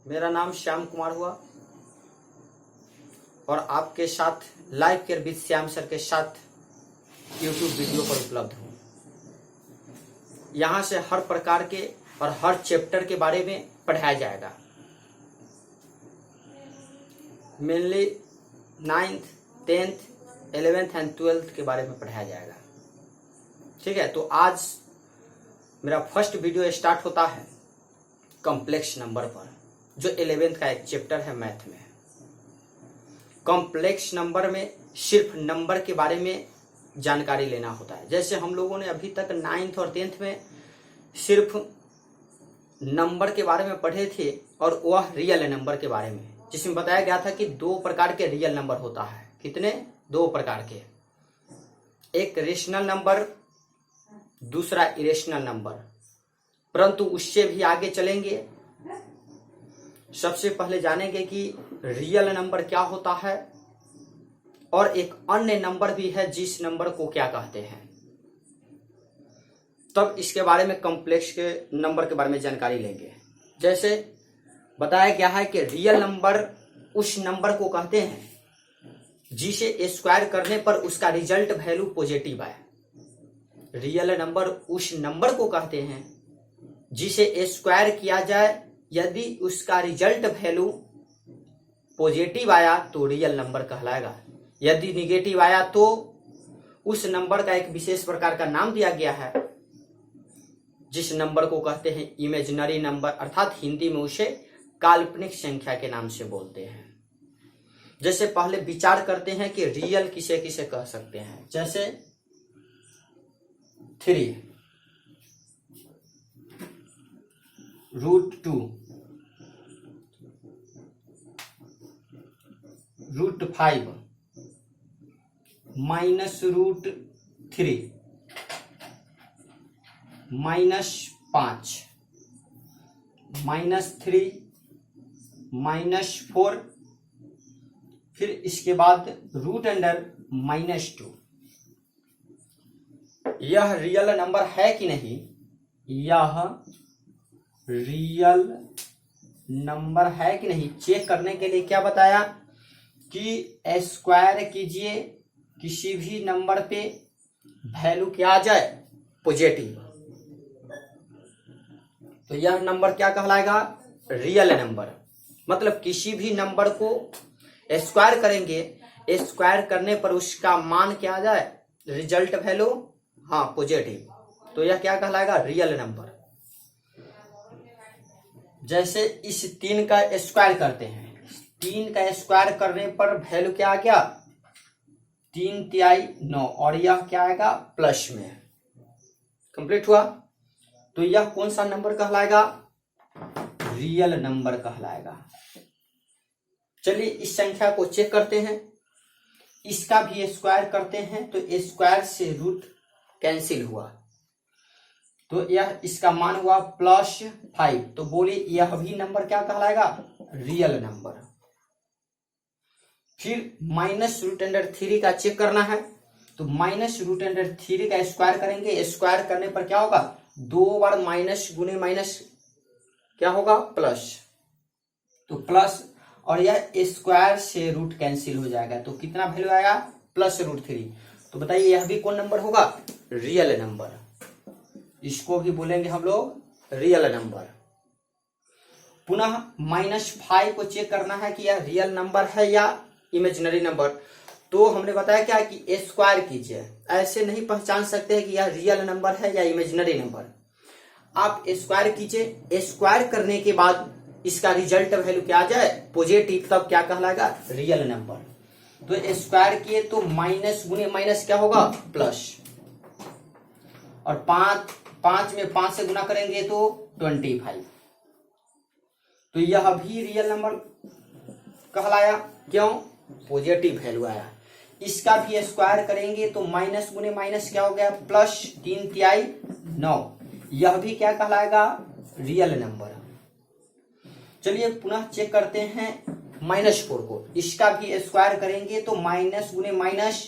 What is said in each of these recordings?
मेरा नाम श्याम कुमार हुआ और आपके साथ live care with Shyam sir के साथ यूट्यूब वीडियो पर उपलब्ध हूँ। यहाँ से हर प्रकार के और हर चैप्टर के बारे में पढ़ाया जाएगा। Mainly 9th, 10th, 11th and 12th के बारे में पढ़ाया जाएगा। ठीक है, तो आज मेरा फर्स्ट वीडियो स्टार्ट होता है कॉम्प्लेक्स नंबर पर, जो 11th का एक चैप्टर है मैथ में। कॉम्प्लेक्स नंबर में सिर्फ नंबर के बारे में जानकारी लेना होता है। जैसे हम लोगों ने अभी तक 9th और 10th में सिर्फ नंबर के बारे में पढ़े थे, और वह रियल नंबर के बारे में, जिसमें बताया गया था कि 2 प्रकार के रियल नंबर होता है। कितने? 2 प्रकार के, एक रेशनल नंबर, दूसरा इरेशनल नंबर। परंतु उससे भी आगे चलेंगे। सबसे पहले जानेंगे कि रियल नंबर क्या होता है, और एक अन्य नंबर भी है जिस नंबर को क्या कहते हैं। तब इसके बारे में कॉम्प्लेक्स के नंबर के बारे में जानकारी लेंगे। जैसे बताया गया है कि रियल नंबर उस नंबर को कहते हैं जिसे स्क्वायर करने पर उसका रिजल्ट वैल्यू पॉजिटिव आए। रियल नंबर उस नंबर को कहते हैं जिसे स्क्वायर किया जाए, यदि उसका रिजल्ट वैल्यू पॉजिटिव आया तो रियल नंबर कहलाएगा। यदि निगेटिव आया तो उस नंबर का एक विशेष प्रकार का नाम दिया गया है, जिस नंबर को कहते हैं इमेजिनरी नंबर, अर्थात हिंदी में उसे काल्पनिक संख्या के नाम से बोलते हैं। जैसे पहले विचार करते हैं कि रियल किसे किसे कह सकते हैं। जैसे 3, √2, √5, -√3, -5, -3, -4, फिर इसके बाद √2। यह रियल नंबर है कि नहीं? यह रियल नंबर है कि नहीं चेक करने के लिए क्या बताया कि स्क्वायर कीजिए किसी भी नंबर पे, वैल्यू क्या आ जाए? पॉजिटिव। तो यह नंबर क्या कहलाएगा? Real number. मतलब किसी भी नंबर को स्क्वायर करेंगे, स्क्वायर करने पर उसका मान क्या आ जाए? रिजल्ट वैल्यू, हाँ, पॉजिटिव। तो यह क्या कहलाएगा? Real number. जैसे इस 3 का स्क्वायर करते हैं, 3 का स्क्वायर करने पर वैल्यू क्या आ गया? 3 तिहाई 9, और यह क्या आएगा? प्लस में। कंप्लीट हुआ। तो यह कौन सा नंबर कहलाएगा? रियल नंबर कहलाएगा। चलिए इस संख्या को चेक करते हैं। इसका भी स्क्वायर करते हैं तो स्क्वायर से रूट कैंसिल हुआ, तो यह इसका मान हुआ +5। तो बोलिए यह भी नंबर क्या कहलाएगा? Real number. फिर -√3 का चेक करना है, तो -√3 का स्क्वायर करेंगे। स्क्वायर करने पर क्या होगा? 2 बार माइनस गुने माइनस क्या होगा? प्लस। तो प्लस, और यह स्क्वायर से रूट कैंसिल हो जाएगा, तो कितना वैल्यू आएगा? +√3। तो बताइए यह भी कौन नंबर होगा? Real number. इसको भी बोलेंगे हम लोग रियल नंबर। पुनः -5 को चेक करना है कि यह रियल नंबर है या इमेजिनरी नंबर। तो हमने बताया क्या कि स्क्वायर कीजिए। ऐसे नहीं पहचान सकते हैं कि यह रियल नंबर है या इमेजिनरी नंबर। आप स्क्वायर कीजिए, स्क्वायर करने के बाद इसका रिजल्ट वैल्यू क्या आ जाए? पॉजिटिव, तब क्या कहलाएगा? Real number. तो स्क्वायर किए तो माइनस गुने माइनस क्या होगा? प्लस। और 5 में 5 से गुना करेंगे तो 25। तो यह भी रियल नंबर कहलाया। क्यों? पॉजिटिव वैल्यू आया। इसका भी स्क्वायर करेंगे तो माइनस गुने माइनस क्या हो गया? प्लस। 3 तिहाई 9, यह भी क्या कहलाएगा? Real number. चलिए पुनः चेक करते हैं -4 को। इसका भी स्क्वायर करेंगे तो माइनस गुने माइनस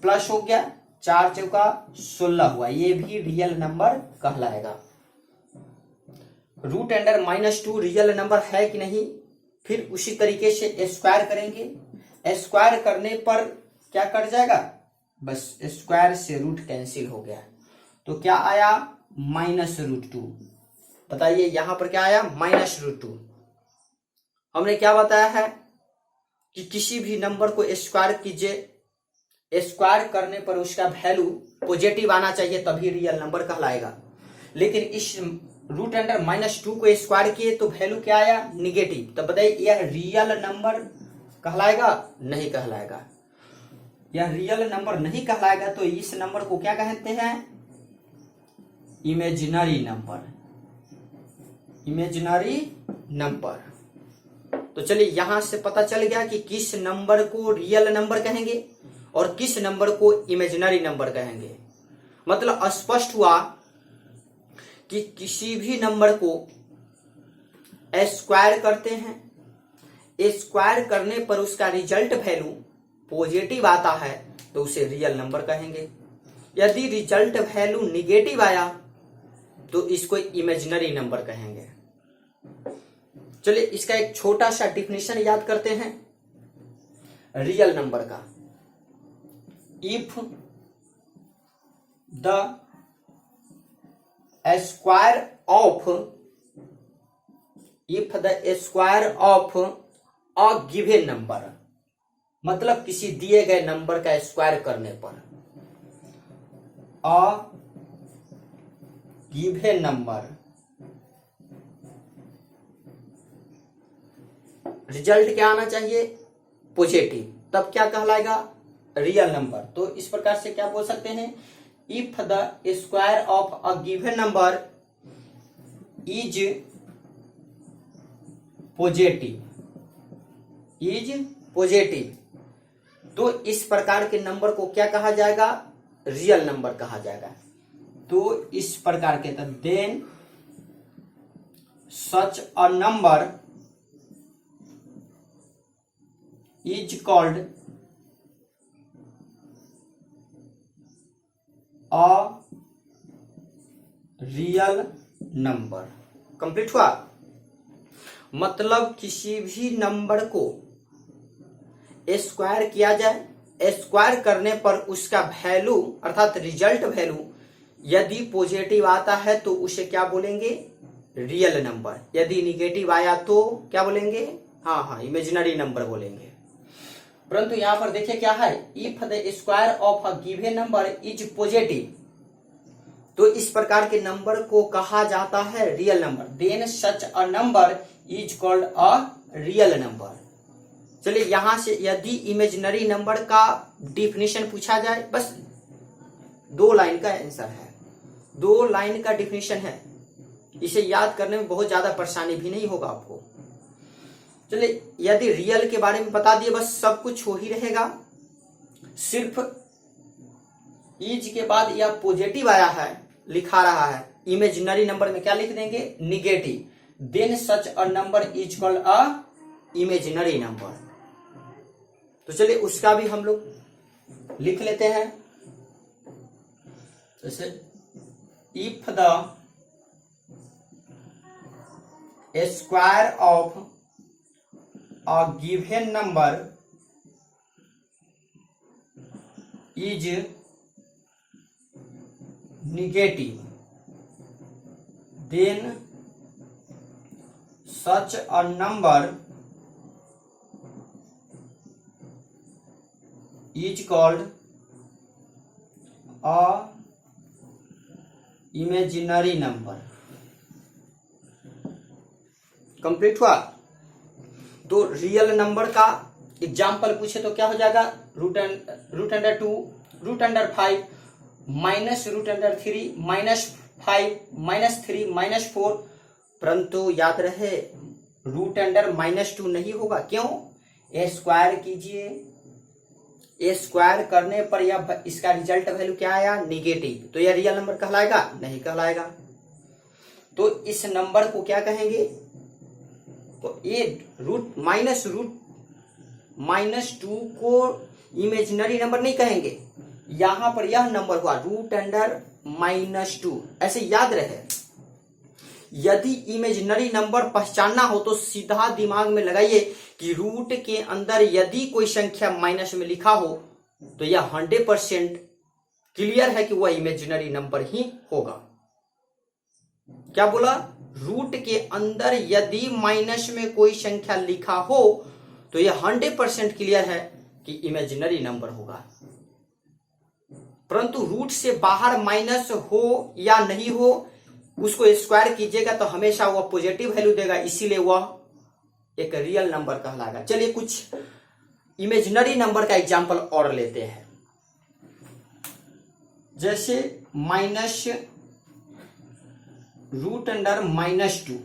प्लस हो गया, 4 चौका 16 हुआ। ये भी रियल नंबर कहलाएगा। रूट अंडर -2 रियल नंबर है कि नहीं। फिर उसी तरीके से स्क्वायर करेंगे, स्क्वायर करने पर क्या कट जाएगा, बस स्क्वायर से रूट कैंसिल हो गया, तो क्या आया -√2। बताइए यहां पर क्या आया -√2। हमने क्या बताया है कि किसी भी नंबर को स्क्वायर कीजिए, स्क्वायर करने पर उसका वैल्यू पॉजिटिव आना चाहिए तभी रियल नंबर कहलाएगा। लेकिन इस रूट अंडर -2 को स्क्वायर किए तो वैल्यू क्या आया निगेटिव, तो बताइए यह रियल नंबर कहलाएगा, नहीं कहलाएगा। यह रियल नंबर नहीं कहलाएगा तो इस नंबर को क्या कहते हैं, इमेजिनरी नंबर, इमेजिनरी नंबर। तो चलिए यहां से पता चल गया कि किस नंबर को रियल नंबर कहेंगे और किस नंबर को इमेजिनरी नंबर कहेंगे। मतलब स्पष्ट हुआ कि किसी भी नंबर को स्क्वायर करते हैं, स्क्वायर करने पर उसका रिजल्ट वैल्यू पॉजिटिव आता है तो उसे रियल नंबर कहेंगे। यदि रिजल्ट वैल्यू निगेटिव आया तो इसको इमेजिनरी नंबर कहेंगे। चलिए इसका एक छोटा सा डिफिनेशन याद करते हैं रियल नंबर का। If the square of a given number, मतलब किसी दिए गए नंबर का स्क्वायर करने पर, अ गिवन नंबर रिजल्ट क्या आना चाहिए पॉजिटिव, तब क्या कहलाएगा रियल नंबर। तो इस प्रकार से क्या बोल सकते हैं, if the square of a given number is positive, तो इस प्रकार के नंबर को क्या कहा जाएगा, रियल नंबर कहा जाएगा। तो इस प्रकार के then such a number is called a real number। Complete हुआ। मतलब किसी भी नंबर को स्क्वायर किया जाए, स्क्वायर करने पर उसका वैल्यू अर्थात रिजल्ट वैल्यू यदि पॉजिटिव आता है तो उसे क्या बोलेंगे रियल नंबर, यदि निगेटिव आया तो क्या बोलेंगे, हाँ इमेजिनरी नंबर बोलेंगे। परंतु यहां पर देखिए क्या है, if the square of a given number is positive, तो इस प्रकार के नंबर को कहा जाता है real number. Then such a number is called a real number. चलिए यहां से यदि इमेजिनरी नंबर का डिफिनेशन पूछा जाए, बस 2 लाइन का आंसर है, 2 लाइन का डिफिनेशन है, इसे याद करने में बहुत ज्यादा परेशानी भी नहीं होगा आपको। चलिए यदि रियल के बारे में बता दिए बस सब कुछ हो ही रहेगा। सिर्फ इज के बाद यह पॉजिटिव आया है लिखा रहा है, इमेजिनरी नंबर में क्या लिख देंगे negative. Then such a number is called a imaginary number. तो चलिए उसका भी हम लोग लिख लेते हैं। जैसे if the square of a given number is negative, then such a number is called a imaginary number। Complete हुआ। तो रियल नंबर का एग्जाम्पल पूछे तो क्या हो जाएगा, root under 2, root under 5, minus root under 3, -5, -3, -4। परंतु याद रहे रूट अंडर -2 नहीं होगा, क्यों, स्क्वायर कीजिए, स्क्वायर करने पर यह इसका रिजल्ट वैल्यू क्या आया निगेटिव, तो यह रियल नंबर कहलाएगा, नहीं कहलाएगा। तो इस नंबर को क्या कहेंगे, तो ये -2 को इमेजिनरी नंबर नहीं कहेंगे, यहां पर यह नंबर हुआ रूट अंडर -2, ऐसे याद रहे। यदि इमेजिनरी नंबर पहचानना हो तो सीधा दिमाग में लगाइए कि रूट के अंदर यदि कोई संख्या माइनस में लिखा हो तो यह 100% क्लियर है कि वह इमेजिनरी नंबर ही होगा। क्या बोला? रूट के अंदर यदि माइनस में कोई संख्या लिखा हो तो यह 100% क्लियर है कि इमेजिनरी नंबर होगा। परंतु रूट से बाहर माइनस हो या नहीं हो उसको स्क्वायर कीजिएगा तो हमेशा वह पॉजिटिव वैल्यू देगा, इसीलिए वह एक रियल नंबर कहलाएगा। चलिए कुछ इमेजिनरी नंबर का एग्जांपल और लेते हैं। जैसे माइनस रूट अंडर -2,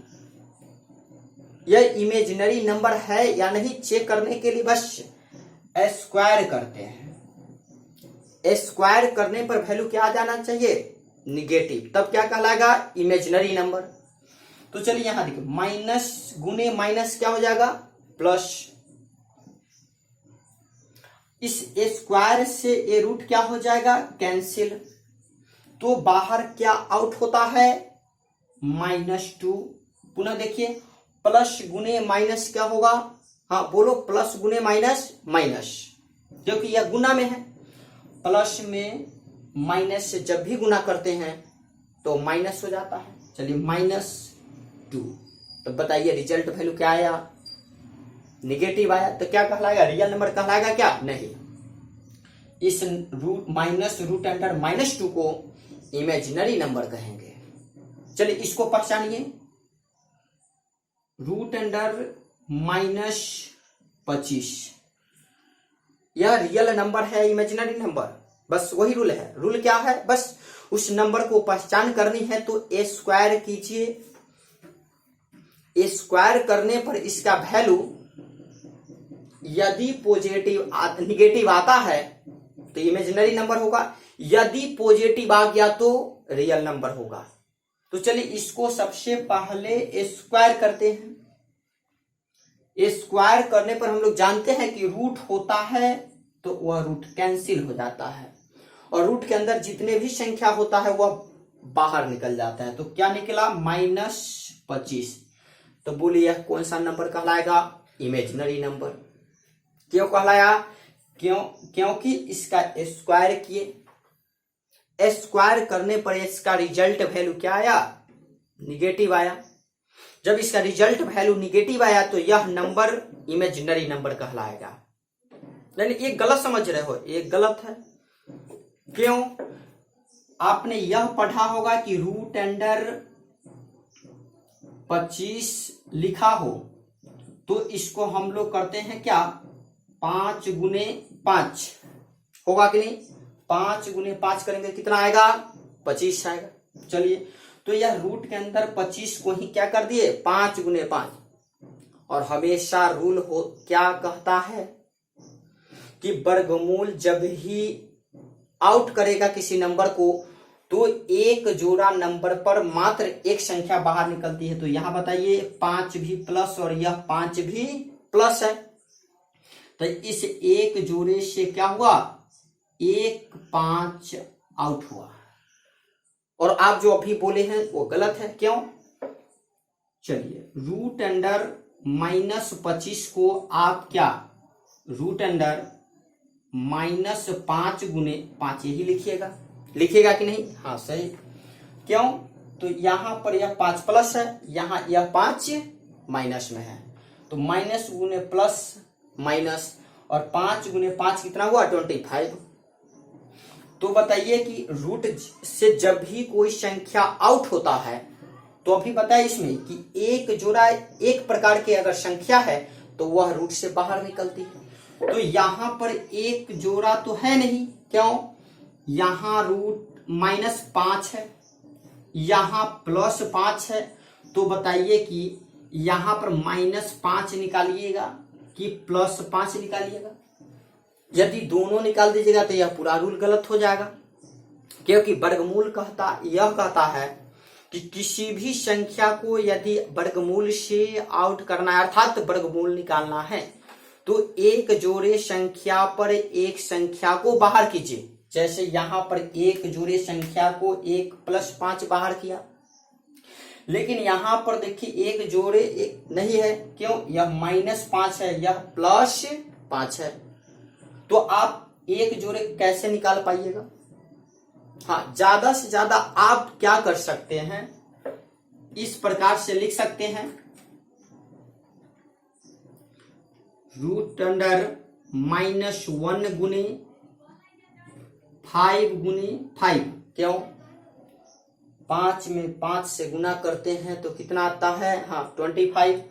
यह इमेजिनरी नंबर है या नहीं चेक करने के लिए बस स्क्वायर करते हैं। स्क्वायर करने पर वैल्यू क्या आ जाना चाहिए? निगेटिव, तब क्या कहलाएगा? Imaginary number. तो चलिए यहां देखिए, माइनस गुने माइनस क्या हो जाएगा? प्लस। इस स्क्वायर से ए रूट क्या हो जाएगा? कैंसिल। तो बाहर क्या आउट होता है? -2। पुनः देखिए, प्लस गुने माइनस क्या होगा? हाँ बोलो, प्लस गुने माइनस माइनस, क्योंकि यह गुना में है। प्लस में माइनस से जब भी गुना करते हैं तो माइनस हो जाता है। चलिए -2, तो बताइए रिजल्ट वैल्यू क्या आया? निगेटिव आया। तो क्या कहलाएगा? रियल नंबर कहलाएगा क्या? नहीं। इस माइनस रूट अंडर -2 को इमेजिनरी नंबर कहेंगे। चलिए इसको पहचानिए, रूट अंडर -25, यह रियल नंबर है इमेजिनरी नंबर? बस वही रूल है। रूल क्या है? बस उस नंबर को पहचान करनी है तो ए स्क्वायर कीजिए। ए स्क्वायर करने पर इसका वैल्यू यदि निगेटिव आता है तो इमेजिनरी नंबर होगा, यदि पॉजिटिव आ गया तो रियल नंबर होगा। तो चलिए इसको सबसे पहले स्क्वायर करते हैं। स्क्वायर करने पर हम लोग जानते हैं कि रूट होता है तो वह रूट कैंसिल हो जाता है और रूट के अंदर जितने भी संख्या होता है वह बाहर निकल जाता है। तो क्या निकला? -25। तो बोलिए यह कौन सा नंबर कहलाएगा? Imaginary number. क्यों कहलाया? क्योंकि इसका स्क्वायर किए। स्क्वायर करने पर इसका रिजल्ट वैल्यू क्या आया? निगेटिव आया। जब इसका रिजल्ट वैल्यू निगेटिव आया तो यह नंबर इमेजिनरी नंबर कहलाएगा। यानी ये गलत समझ रहे हो, ये गलत है। क्यों? आपने यह पढ़ा होगा कि रूट अंडर 25 लिखा हो तो इसको हम लोग करते हैं क्या? 5 गुने 5 होगा कि नहीं? 5 गुने 5 करेंगे कितना आएगा? 25 आएगा। चलिए, तो यह रूट के अंदर 25 को ही क्या कर दिए? 5 गुने 5। और हमेशा रूल हो क्या कहता है कि वर्गमूल जब ही आउट करेगा किसी नंबर को तो एक जोड़ा नंबर पर मात्र एक संख्या बाहर निकलती है। तो यहां बताइए 5 भी प्लस और यह 5 भी प्लस है, तो इस एक जोड़े से क्या हुआ? 1 5 आउट हुआ। और आप जो अभी बोले हैं वो गलत है। क्यों? चलिए, रूट अंडर -25 को आप क्या? रूट अंडर -5 गुने 5 यही लिखिएगा कि नहीं? हाँ सही। क्यों? तो यहां पर यह 5 प्लस है, यहां यह 5 माइनस में है, तो माइनस गुने प्लस माइनस, और 5 गुने 5 कितना हुआ? 25। तो बताइए कि रूट से जब भी कोई संख्या आउट होता है तो अभी बताया इसमें कि एक जोड़ा एक प्रकार के अगर संख्या है तो वह रूट से बाहर निकलती है। तो यहां पर एक जोड़ा तो है नहीं। क्यों? यहां रूट -5 है, यहां +5 है। तो बताइए कि यहां पर -5 निकालिएगा कि +5 निकालिएगा? यदि दोनों निकाल दीजिएगा तो यह पूरा रूल गलत हो जाएगा, क्योंकि वर्गमूल कहता है कि किसी भी संख्या को यदि वर्गमूल से आउट करना है अर्थात वर्गमूल निकालना है तो एक जोड़े संख्या पर एक संख्या को बाहर कीजिए। जैसे यहां पर एक जोड़े संख्या को 1 + 5 बाहर किया, लेकिन यहां पर देखिए एक जोड़े एक नहीं है, क्यों? यह -5 है, यह +5 है, तो आप एक जोड़े कैसे निकाल पाइएगा? हाँ, ज्यादा से ज्यादा आप क्या कर सकते हैं, इस प्रकार से लिख सकते हैं, √(-1 गुने 5 गुने 5), क्यों? 5 में 5 से गुना करते हैं तो कितना आता है? हाँ, 25।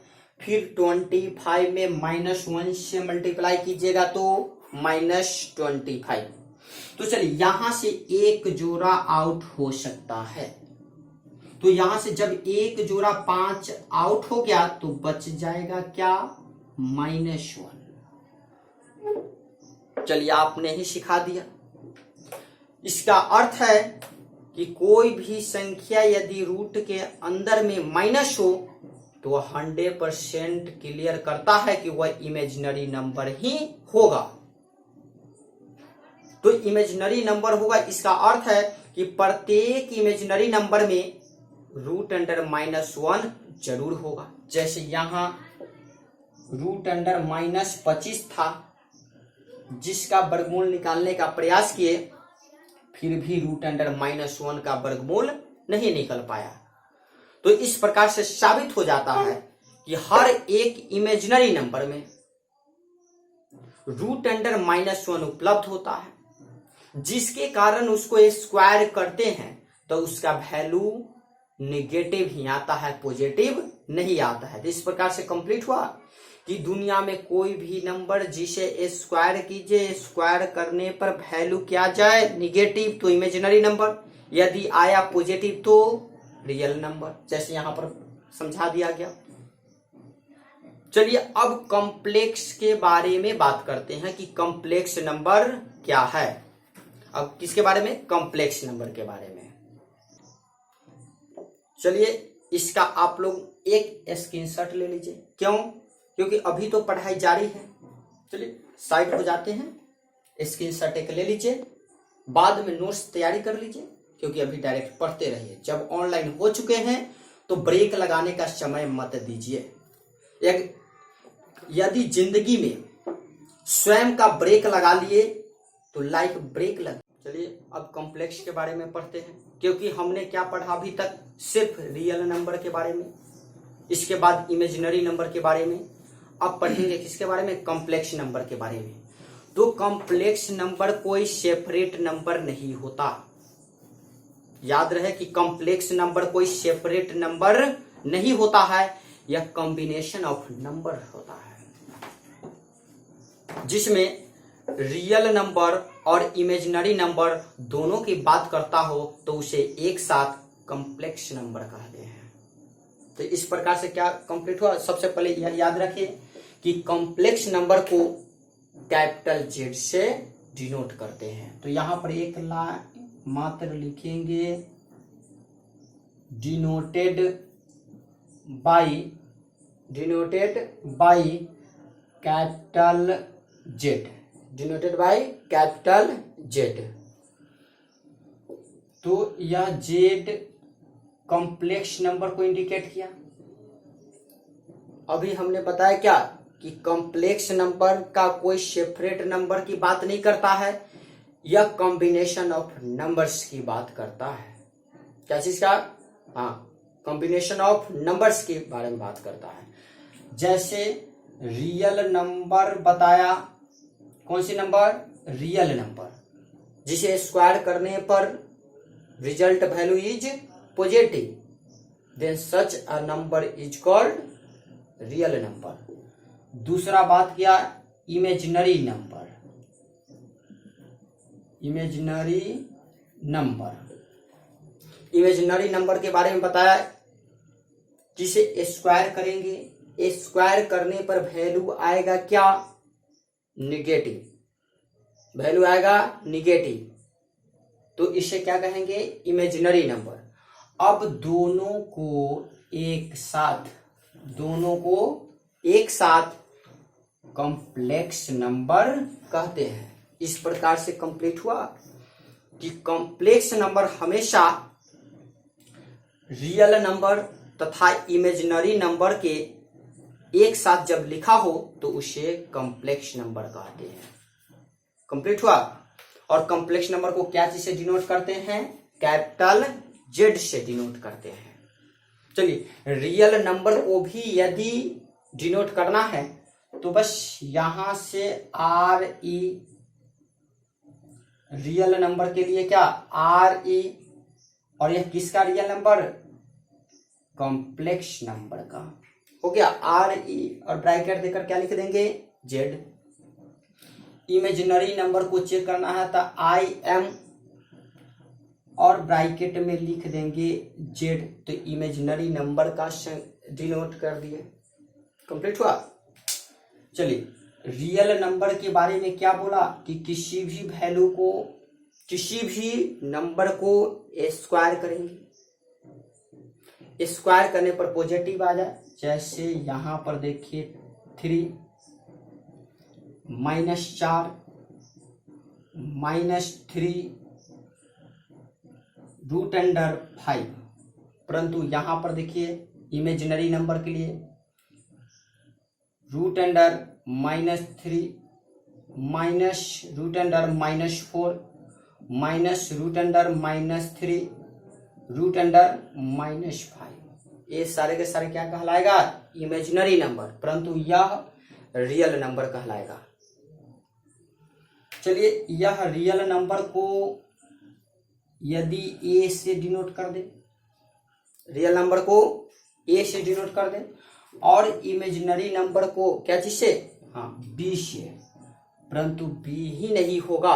फिर 25 में -1 से मल्टीप्लाई कीजिएगा तो -25। तो चलिए यहां से एक जोड़ा आउट हो सकता है, तो यहां से जब एक जोड़ा 5 आउट हो गया तो बच जाएगा क्या? -1। चलिए आपने ही सिखा दिया। इसका अर्थ है कि कोई भी संख्या यदि रूट के अंदर में माइनस हो तो 100% क्लियर करता है कि वह इमेजिनरी नंबर ही होगा। तो इमेजिनरी नंबर होगा, इसका अर्थ है कि प्रत्येक इमेजिनरी नंबर में √(-1) जरूर होगा। जैसे यहां √(-25) था, जिसका वर्गमूल निकालने का प्रयास किए, फिर भी √(-1) का वर्गमूल नहीं निकल पाया। तो इस प्रकार से साबित हो जाता है कि हर एक इमेजिनरी नंबर में √(-1) उपलब्ध होता है, जिसके कारण उसको स्क्वायर करते हैं तो उसका वैल्यू नेगेटिव ही आता है, पॉजिटिव नहीं आता है। तो इस प्रकार से कंप्लीट हुआ कि दुनिया में कोई भी नंबर जिसे स्क्वायर कीजिए, स्क्वायर करने पर वैल्यू क्या जाए? निगेटिव, तो इमेजिनरी नंबर। यदि आया पॉजिटिव तो रियल नंबर, जैसे यहां पर समझा दिया गया। चलिए अब कॉम्प्लेक्स के बारे में बात करते हैं कि कॉम्प्लेक्स नंबर क्या है। अब किसके बारे में? कॉम्प्लेक्स नंबर के बारे में। चलिए इसका आप लोग एक स्क्रीनशॉट ले लीजिए। क्यों? क्योंकि अभी तो पढ़ाई जारी है। चलिए साइड हो जाते हैं, स्क्रीनशॉट एक ले लीजिए, बाद में नोट्स तैयारी कर लीजिए, क्योंकि अभी डायरेक्ट पढ़ते रहिए। जब ऑनलाइन हो चुके हैं तो ब्रेक लगाने का समय मत दीजिए। यदि जिंदगी में स्वयं का ब्रेक लगा लिए तो लाइफ ब्रेक लग। चलिए अब कॉम्प्लेक्स के बारे में पढ़ते हैं, क्योंकि हमने क्या पढ़ा अभी तक? सिर्फ रियल नंबर के बारे में, इसके बाद इमेजिनरी नंबर के बारे में, अब पढ़ेंगे किसके बारे में? कॉम्प्लेक्स नंबर के बारे में। तो कॉम्प्लेक्स नंबर कोई सेपरेट नंबर नहीं होता। याद रहे कि कॉम्प्लेक्स नंबर कोई सेपरेट नंबर नहीं होता है, यह कॉम्बिनेशन ऑफ नंबर होता है, जिसमें रियल नंबर और इमेजिनरी नंबर दोनों की बात करता हो तो उसे एक साथ कॉम्प्लेक्स नंबर कहते हैं। तो इस प्रकार से क्या कंप्लीट हुआ? सबसे पहले यह याद रखिए कि कॉम्प्लेक्स नंबर को कैपिटल Z से डिनोट करते हैं। तो यहां पर एक लाइन मात्र लिखेंगे, denoted by capital Z, denoted by capital Z। तो यह Z कॉम्प्लेक्स नंबर को इंडिकेट किया। अभी हमने बताया क्या कि कॉम्प्लेक्स नंबर का कोई सेपरेट नंबर की बात नहीं करता है, यह कॉम्बिनेशन ऑफ नंबर्स की बात करता है। क्या चीज का? हाँ, कॉम्बिनेशन ऑफ नंबर्स के बारे में बात करता है। जैसे रियल नंबर बताया, कौन सी नंबर? रियल नंबर, जिसे स्क्वायर करने पर result value is positive, then such a number is called real number. दूसरा बात किया इमेजिनरी नंबर। इमेजिनरी नंबर के बारे में बताया, जिसे स्क्वायर करेंगे, स्क्वायर करने पर वैल्यू आएगा क्या? निगेटिव, वैल्यू आएगा निगेटिव, तो इसे क्या कहेंगे? Imaginary number. अब दोनों को एक साथ कॉम्प्लेक्स नंबर कहते हैं। इस प्रकार से कंप्लीट हुआ कि कॉम्प्लेक्स नंबर हमेशा रियल नंबर तथा इमेजिनरी नंबर के एक साथ जब लिखा हो तो उसे कॉम्प्लेक्स नंबर कहते हैं। कंप्लीट हुआ। और कॉम्प्लेक्स नंबर को क्या चीज से डिनोट करते हैं? कैपिटल जेड से डिनोट करते हैं। चलिए, रियल नंबर को भी यदि डिनोट करना है तो बस यहां से आर ई, रियल नंबर के लिए क्या आर ई, और यह किसका रियल नंबर? कॉम्प्लेक्स नंबर का। हो गया आर ई, और ब्रैकेट देकर क्या लिख देंगे? जेड। इमेजिनरी नंबर को चेक करना है तो आई एम, और ब्रैकेट में लिख देंगे जेड। तो इमेजिनरी नंबर का डिनोट कर दिए। कंप्लीट हुआ। चलिए, रियल नंबर के बारे में क्या बोला कि किसी भी वैल्यू को, किसी भी नंबर को स्क्वायर करेंगे, स्क्वायर करने पर पॉजिटिव आ जाए। जैसे यहां पर देखिए 3 -4 -3 √5। परंतु यहां पर देखिए इमेजिनरी नंबर के लिए √-3 -√-4 -√-3 √-5। ये सारे के सारे क्या कहलाएगा? इमेजिनरी नंबर, परंतु यह रियल नंबर कहलाएगा। चलिए, यह रियल नंबर को यदि ए से डिनोट कर दे, रियल नंबर को ए से डिनोट कर दे, और इमेजिनरी नंबर को क्या चीज से? हाँ, बी से। परंतु बी ही नहीं होगा,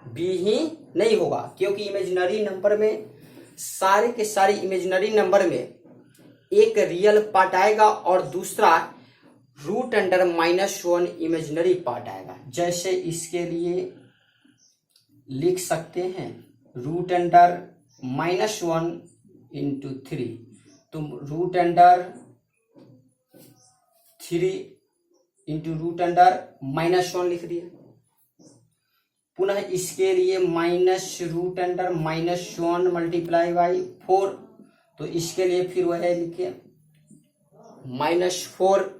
बी ही नहीं होगा, क्योंकि इमेजिनरी नंबर में सारे के सारे इमेजिनरी नंबर में एक रियल पार्ट आएगा और दूसरा √-1 इमेजिनरी पार्ट आएगा। जैसे इसके लिए लिख सकते हैं √-1 × 3, तुम √-3 × √-1 लिख दिया। पुनः इसके लिए -√-1 × 4, तो इसके लिए फिर वह लिखे -4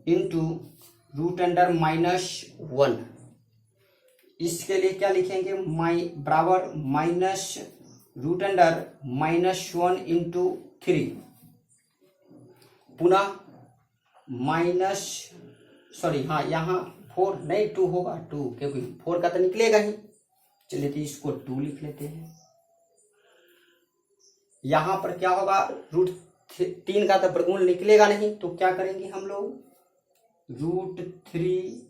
× √-1। इसके लिए क्या लिखेंगे? बराबर -√-1 × 3, पुनः यहाँ 4 नहीं 2 होगा, 2, क्योंकि 4 का तो निकलेगा ही। चलिए, तो इसको 2 लिख लेते हैं। यहां पर क्या होगा? √3 का तो वर्गमूल निकलेगा नहीं, तो क्या करेंगे हम लोग? √3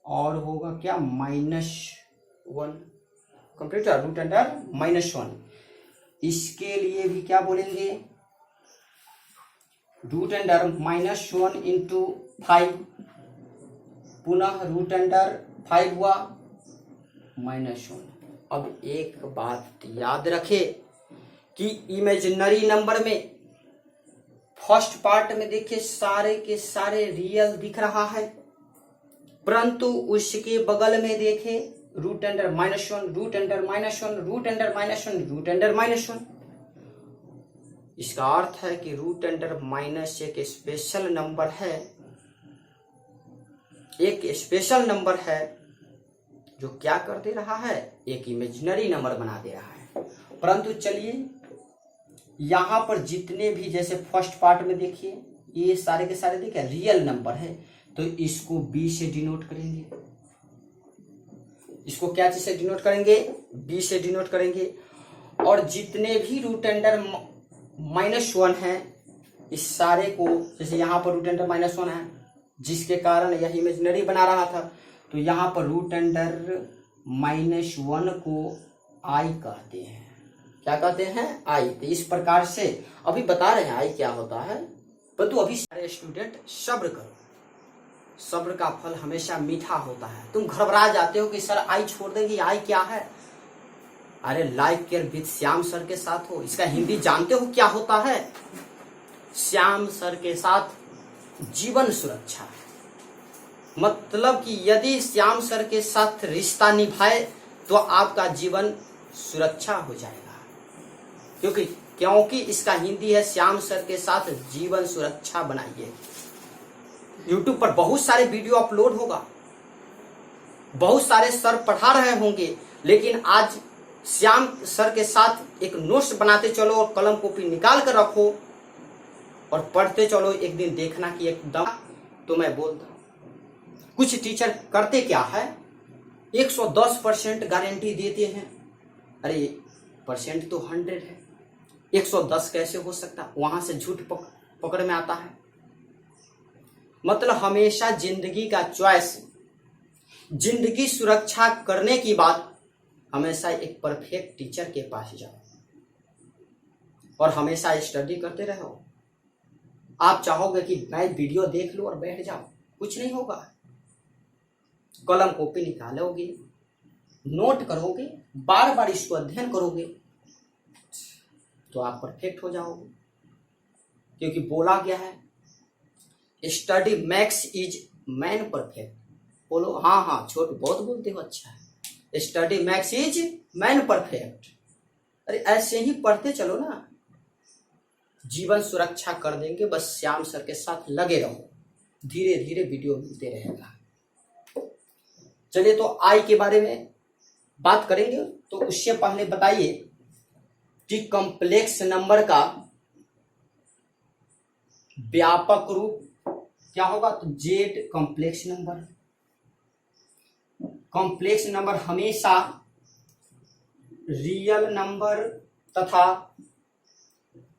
और होगा क्या? -1। कंप्लीट है, √-1। इसके लिए भी क्या बोलेंगे? √-1 × 5, पुनः √-5 हुआ -1। अब एक बात याद रखे कि इमेजिनरी नंबर में फर्स्ट पार्ट में देखिए सारे के सारे रियल दिख रहा है, परंतु उसके बगल में देखे √-1 √-1 इसका अर्थ है कि √-1 एक स्पेशल नंबर है, एक स्पेशल नंबर है जो क्या कर दे रहा है? एक इमेजिनरी नंबर बना दे रहा है। परंतु चलिए, यहां पर जितने भी, जैसे फर्स्ट पार्ट में देखिए ये सारे के सारे देखिए रियल नंबर है, तो इसको बी से डिनोट करेंगे। इसको क्या चीज से डिनोट करेंगे? बी से डिनोट करेंगे। और जितने भी √-1 है, इस सारे को, जैसे यहाँ पर √-1 है जिसके कारण यह इमेजिनरी बना रहा था, तो यहाँ पर √-1 को आई कहते हैं। क्या कहते हैं? आई। तो इस प्रकार से अभी बता रहे हैं आई क्या होता है, परंतु अभी सारे स्टूडेंट सब्र करो, सब्र का फल हमेशा मीठा होता है। तुम घबरा जाते हो कि सर आई छोड़ देंगे, आई क्या है? अरे life care with Shyam sir के साथ हो, इसका हिंदी जानते हो क्या होता है? श्याम सर के साथ जीवन सुरक्षा। मतलब कि यदि श्याम सर के साथ रिश्ता निभाए तो आपका जीवन सुरक्षा हो जाएगा। क्योंकि इसका हिंदी है श्याम सर के साथ जीवन सुरक्षा बनाइए। यूट्यूब पर बहुत सारे वीडियो अपलोड होगा, बहुत सारे सर पढ़ा रहे होंगे, लेकिन आज श्याम सर के साथ एक नोट्स बनाते चलो और कलम कॉपी निकाल कर रखो और पढ़ते चलो। एक दिन देखना कि एकदम, तो मैं बोलता हूं कुछ टीचर करते क्या है, 110% गारंटी देते हैं। अरे परसेंट तो 100 है, 110 कैसे हो सकता, वहां से झूठ पकड़ में आता है। मतलब हमेशा जिंदगी का चॉइस, जिंदगी सुरक्षा करने की बात, हमेशा एक परफेक्ट टीचर के पास जाओ और हमेशा स्टडी करते रहो। आप चाहोगे कि मैं वीडियो देख लूं और बैठ जाओ, कुछ नहीं होगा। कलम कॉपी निकालोगे, नोट करोगे, बार बार इसको अध्ययन करोगे तो आप परफेक्ट हो जाओगे। क्योंकि बोला गया है study max is man perfect. बोलो हाँ हाँ छोटू बहुत बोलते हो, अच्छा है। Study max is man perfect. अरे ऐसे ही पढ़ते चलो ना, जीवन सुरक्षा कर देंगे। बस श्याम सर के साथ लगे रहो, धीरे धीरे वीडियो मिलते रहेगा। चलिए तो आई के बारे में बात करेंगे, तो उससे पहले बताइए कि कॉम्प्लेक्स नंबर का व्यापक रूप क्या होगा। तो Z complex number. Complex number हमेशा रियल नंबर तथा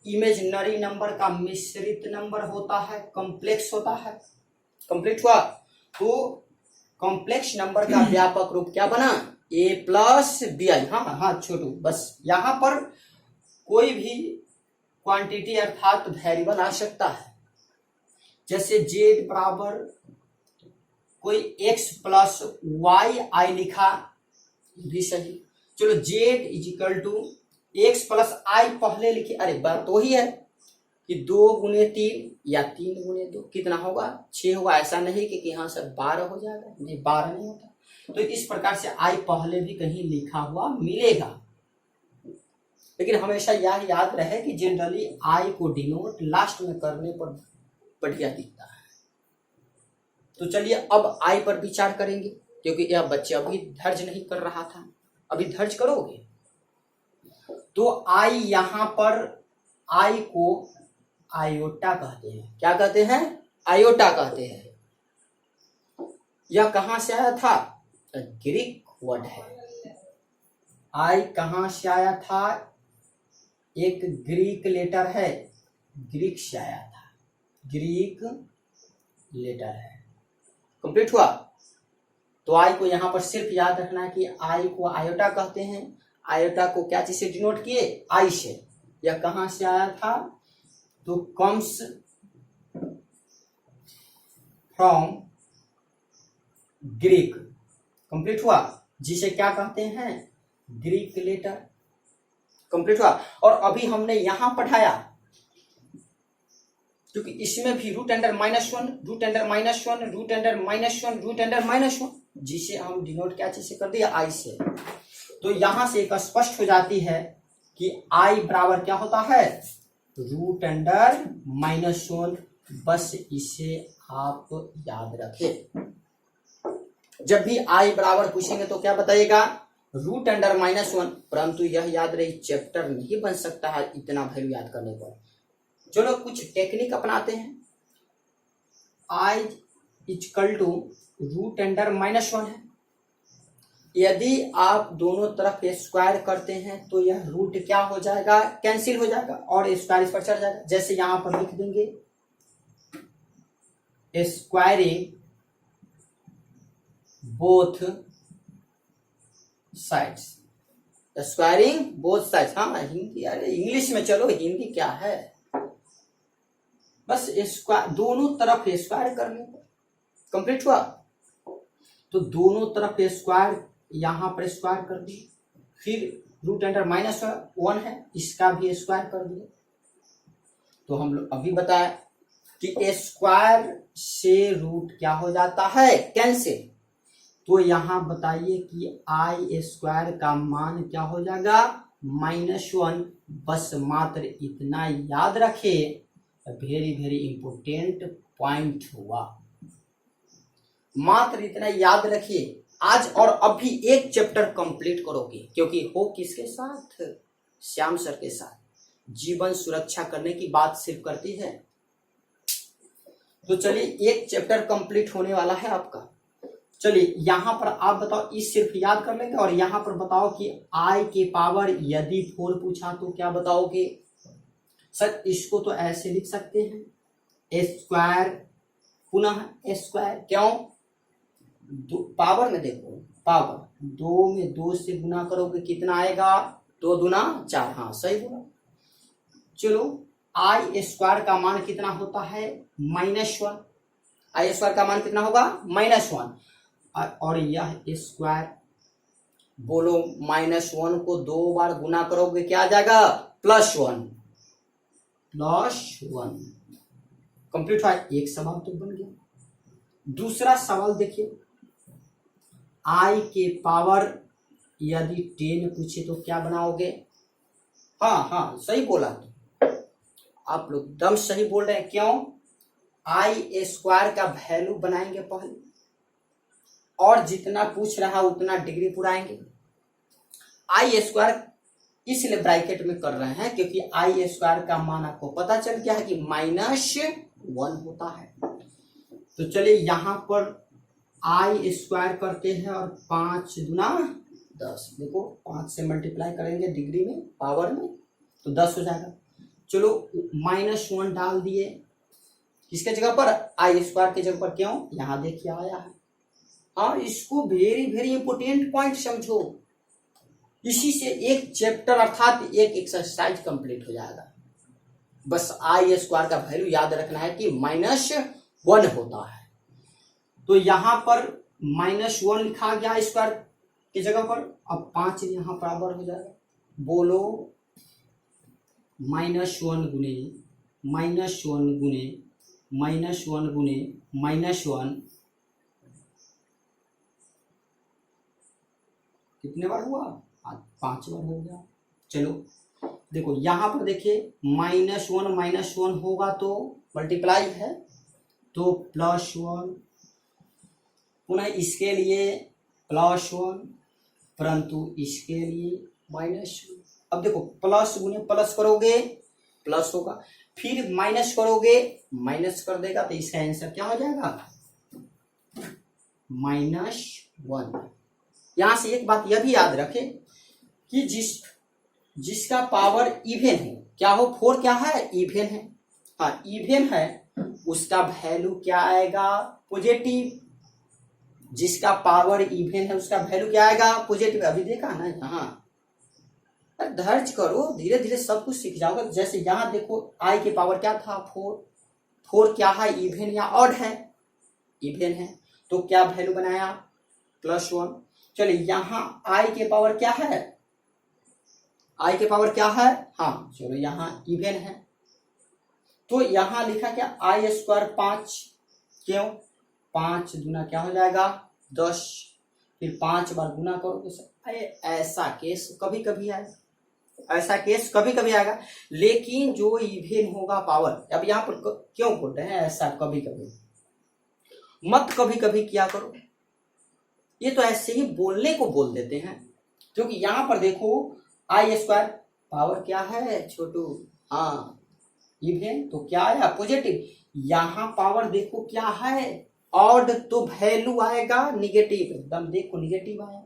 इमेजिनरी नंबर का मिश्रित नंबर होता है, कॉम्प्लेक्स होता है। कंप्लीट हुआ। तो कॉम्प्लेक्स नंबर का व्यापक रूप क्या बना, a प्लस बी आई। हाँ हाँ छोटू, बस यहां पर कोई भी क्वांटिटी अर्थात वेरिएबल आ सकता है। जैसे z बराबर कोई x प्लस वाई आई लिखा भी सही। चलो z equal to x plus I पहले लिखे। अरे बात तो ही है कि 2 गुने 3 या 3 गुने 2 कितना होगा, 6 होगा। ऐसा नहीं कि हाँ सर 12 हो जाएगा, नहीं 12 नहीं होता। तो इस प्रकार से आई पहले भी कहीं लिखा हुआ मिलेगा, लेकिन हमेशा यह याद रहे कि जनरली आई को डिनोट लास्ट में करने पर बढ़िया दिखता है। तो चलिए अब आई पर विचार करेंगे, क्योंकि यह बच्चे अभी दर्ज नहीं कर रहा था, अभी दर्ज करोगे। तो आई यहां पर आई को आयोटा कहते हैं। क्या कहते हैं, आयोटा कहते हैं। यह कहां से आया था, ग्रीक वर्ड है। आई कहां से आया था, एक ग्रीक लेटर है, ग्रीक से आया था, ग्रीक लेटर है। कंप्लीट हुआ। तो आई को यहां पर सिर्फ याद रखना है कि आई को आयोटा कहते हैं। आयोटा को क्या चीज से डिनोट किए, आई से। यह कहां से आया था, तो कम्स फ्रॉम ग्रीक। कंप्लीट हुआ। जिसे क्या कहते हैं, ग्रीक लेटर। कंप्लीट हुआ। और अभी हमने यहां पढ़ाया, क्योंकि इसमें भी root under -1, root under -1, root under -1, root under -1, जिसे हम डिनोट क्या चीज से कर दिया, आई से। तो यहां से एक स्पष्ट हो जाती है कि आई बराबर क्या होता है, रूट अंडर -1। बस इसे आप याद रखें। जब भी आई बराबर पूछेंगे तो क्या बताइएगा, रूट अंडर -1। परंतु यह याद रहे चैप्टर नहीं बन सकता है इतना वैल्यू याद करने पर। चलो कुछ टेक्निक अपनाते हैं। I equal to root under -1 है। यदि आप दोनों तरफ स्क्वायर करते हैं तो यह रूट क्या हो जाएगा, कैंसिल हो जाएगा और स्क्वायर इस पर चढ़ जाएगा। जैसे यहां पर लिख देंगे squaring both sides, squaring both sides. हाँ हिंदी, अरे इंग्लिश में चलो, हिंदी क्या है। बस स्क्वायर दोनों तरफ स्क्वायर करने पर। कंप्लीट हुआ। तो दोनों तरफ स्क्वायर, यहां पर स्क्वायर कर दिए, फिर रूट अंडर -1 है, इसका भी स्क्वायर कर दिए। तो हम लोग अभी बताया कि स्क्वायर से रूट क्या हो जाता है, कैंसिल। तो यहां बताइए कि आई स्क्वायर का मान क्या हो जाएगा, -1। बस मात्र इतना याद रखिए, वेरी वेरी इंपोर्टेंट पॉइंट हुआ। मात्र इतना याद रखिए, आज और अभी एक चैप्टर कंप्लीट करोगे, क्योंकि हो किसके साथ? श्याम सर के साथ। जीवन सुरक्षा करने की बात सिर्फ करती है। तो चलिए एक चैप्टर कंप्लीट होने वाला है आपका। चलिए यहां पर आप बताओ, इस सिर्फ याद कर लेंगे और यहां पर बताओ कि आई के पावर यदि 4 पूछा तो क्या बताओगे? सर इसको तो ऐसे लिख सकते हैं, ए स्क्वायर पुनः ए स्क्वायर। क्यों? पावर में देखो, पावर 2 में 2 से गुना करोगे कितना आएगा? 2 दूना 4। हाँ सही बोला। चलो आई स्क्वायर का मान कितना होता है? -1। आई स्क्वायर का मान कितना होगा? -1। और यह स्क्वायर, बोलो -1 को 2 बार गुना करोगे क्या आ जाएगा? +1। +1 कंप्लीट हुआ। एक सवाल तो बन गया। दूसरा सवाल देखिए, आई के पावर यदि 10 पूछे तो क्या बनाओगे? हाँ सही बोला, आप लोग एकदम सही बोल रहे हैं। क्यों? आई स्क्वायर का वैल्यू बनाएंगे पहले, और जितना पूछ रहा उतना डिग्री पुराएंगे। आई स्क्वायर इसलिए ब्रैकेट में कर रहे हैं क्योंकि आई स्क्वायर का मान आपको पता चल गया है कि -1 होता है। तो चलिए यहां पर आई स्क्वायर करते हैं और 5 दूना 10। देखो 5 से मल्टीप्लाई करेंगे डिग्री में, पावर में, तो 10 हो जाएगा। चलो -1 डाल दिए किसके जगह पर? आई स्क्वायर की जगह पर। क्यों? यहां देखिए आया है। हाँ इसको वेरी वेरी इंपोर्टेंट पॉइंट समझो, इसी से एक चैप्टर अर्थात एक एक्सरसाइज कंप्लीट हो जाएगा। बस आई स्क्वायर का वैल्यू याद रखना है कि -1 होता है। तो यहां पर -1 लिखा गया स्क्वायर की जगह पर। अब 5 यहां बराबर हो जाएगा। बोलो -1 गुने -1 गुने -1 गुने -1 कितने बार हुआ? 5 बार हो गया। चलो देखो यहां पर देखिए, -1 होगा तो मल्टीप्लाई है, तो +1, पुनः इसके लिए +1, परंतु इसके लिए -1। अब देखो प्लस गुने प्लस करोगे प्लस होगा, फिर माइनस करोगे माइनस कर देगा, तो इसका आंसर क्या हो जाएगा? -1। यहां से एक बात यह भी याद रखें कि जिसका पावर इवन है, क्या हो? 4 क्या है? इवन है। हाँ इवन है, उसका वैल्यू क्या आएगा? पॉजिटिव। जिसका पावर इवन है उसका वैल्यू क्या आएगा? पॉजिटिव। अभी देखा ना यहाँ, धैर्य करो, धीरे धीरे सब कुछ सीख जाओगे। जैसे यहाँ देखो आई के पावर क्या था? 4 क्या है? इवन या ऑड है? इवन है, तो क्या वैल्यू बनाया? +1। चलिए यहाँ आई के पावर क्या है? आई के पावर क्या है? हाँ चलो यहाँ इवन है, तो यहाँ लिखा क्या? आई स्क्वायर 5। क्यों? 5 दूना क्या हो जाएगा? 10। फिर 5 बार गुना करोगे। ऐसा केस कभी कभी आएगा, ऐसा केस कभी कभी आएगा, लेकिन जो इवन होगा पावर, अब यहाँ पर क्यों बोल रहे हैं ऐसा कभी कभी? मत कभी कभी किया करो, ये तो ऐसे ही बोलने को बोल देते हैं। क्योंकि यहाँ पर देखो आई स्क्वायर पावर क्या है छोटू? हाँ इवन, तो क्या आया? पॉजिटिव। यहाँ पावर देखो क्या है? ऑड, तो वैल्यू आएगा निगेटिव। एकदम देखो निगेटिव आया,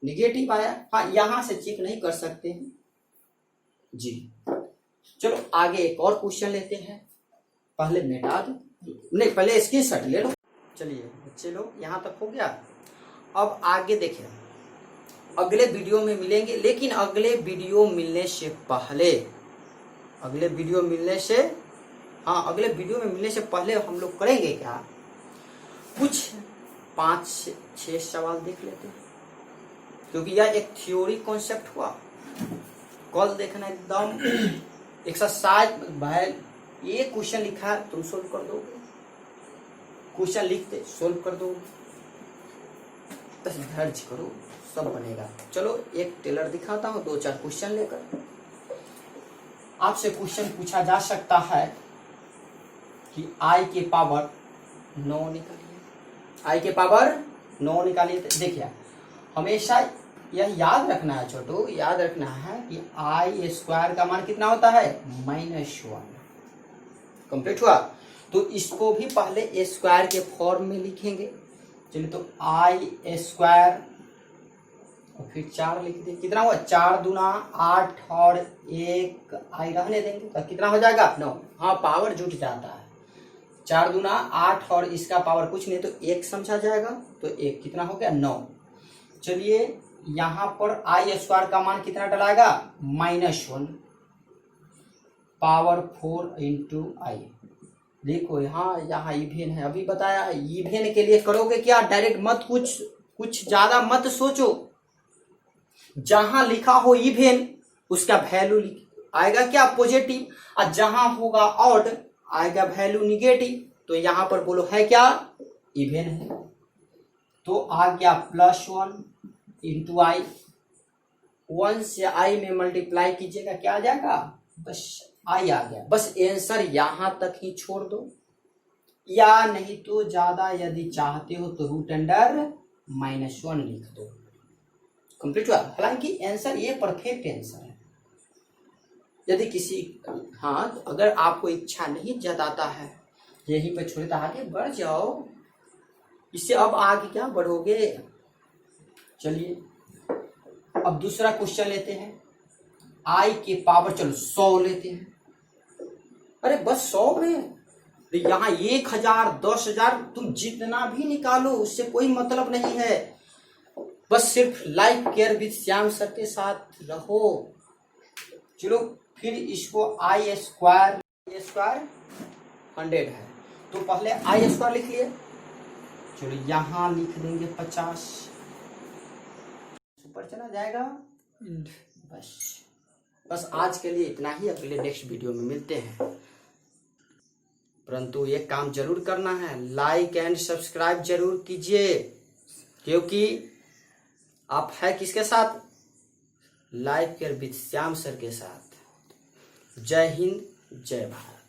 निगेटिव आया। हाँ यहां से चेक नहीं कर सकते हैं जी। चलो आगे एक और क्वेश्चन लेते हैं। पहले मिटा दो, नहीं पहले स्क्रीनशॉट ले लो। चलिए बच्चे लोग यहाँ तक हो गया। अब आगे देखिए, अगले वीडियो में मिलेंगे, लेकिन अगले वीडियो मिलने से पहले, अगले वीडियो मिलने से, हाँ अगले वीडियो में मिलने से पहले हम लोग करेंगे क्या, कुछ 5-6 सवाल देख लेते हैं, क्योंकि यह एक थ्योरी कॉन्सेप्ट हुआ। कल देखना एकदम एक्सरसाइज भाई, ये क्वेश्चन लिखा है तुम सोल्व कर दोगे, क्वेश्चन लिखते सोल्व कर दो, बस धैर्य करो, सब बनेगा। चलो एक टेलर दिखाता हूँ 2-4 क्वेश्चन लेकर। आपसे क्वेश्चन पूछा जा सकता है कि i के पावर 9 निकालिए, i के पावर 9 निकालिए। देखिए हमेशा यह याद रखना है छोटू, याद रखना है कि आई स्क्वायर का मान कितना होता है -1। कंप्लीट हुआ। तो इसको भी पहले ए स्क्वायर के फॉर्म में लिखेंगे। चलिए तो आई स्क्वायर और फिर 4 लिख देंगे। कितना हुआ 4 दूना 8 और 1 आई रहने देंगे तो कितना हो जाएगा 9। हाँ पावर जुट जाता है। 4 दूना 8 और इसका पावर कुछ नहीं तो 1 समझा जाएगा तो 1 कितना हो गया 9। चलिए यहाँ पर आई स्क्वायर का मान कितना डलाएगा -1 पावर 4 इंटू आई। देखो यहाँ इवेन है, अभी बताया इवेन के लिए करोगे क्या डायरेक्ट मत कुछ ज्यादा मत सोचो। जहां लिखा हो इवेन उसका वैल्यू आएगा क्या पॉजिटिव, और जहां होगा ऑड आएगा वैल्यू निगेटिव। तो यहां पर बोलो है क्या इवेन है तो आ गया +1 इंटू आई। 1 से आई में मल्टीप्लाई कीजिएगा क्या आ जाएगा बस आई आ गया। बस आंसर यहां तक ही छोड़ दो, या नहीं तो ज्यादा यदि चाहते हो तो √1 लिख दो। कंप्लीट हुआ। हालांकि आंसर ये परफेक्ट आंसर है। यदि किसी अगर आपको इच्छा नहीं जताता है यहीं पर छोड़ता आगे बढ़ जाओ, इससे अब आगे क्या बढ़ोगे। चलिए अब दूसरा क्वेश्चन लेते हैं। आई के पावर चलो 100 लेते हैं। अरे बस 100 में तो यहाँ 1000 10,000 तुम जितना भी निकालो उससे कोई मतलब नहीं है। बस सिर्फ life care with Shyam sir के साथ रहो। चलो फिर इसको आई स्क्वायर 100 है तो पहले आई स्क्वायर लिख लिए। चलो यहाँ लिख देंगे 50 ऊपर चला जाएगा। बस आज के लिए इतना ही। अगले नेक्स्ट वीडियो में मिलते हैं। परंतु ये काम जरूर करना है, लाइक एंड सब्सक्राइब जरूर कीजिए, क्योंकि आप है किसके साथ life care with Shyam sir के साथ। जय हिंद जय भारत।